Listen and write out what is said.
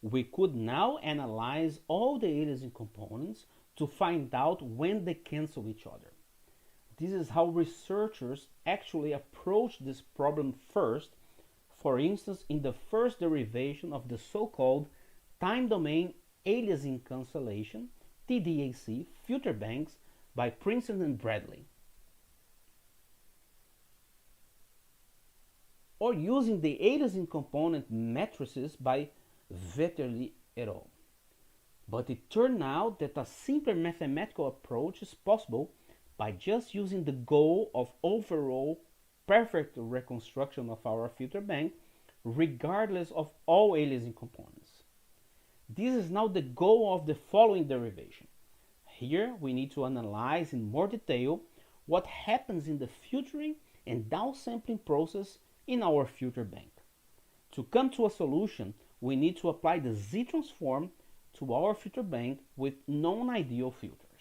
We could now analyze all the aliasing components to find out when they cancel each other. This is how researchers actually approach this problem first, for instance, in the first derivation of the so-called time domain aliasing cancellation, TDAC, filter banks by Princeton and Bradley. Or using the aliasing component matrices by Vetterli et al. But it turned out that a simpler mathematical approach is possible by just using the goal of overall perfect reconstruction of our filter bank regardless of all aliasing components. This is now the goal of the following derivation. Here we need to analyze in more detail what happens in the filtering and downsampling process in our filter bank. To come to a solution, we need to apply the Z-transform to our filter bank with non-ideal filters.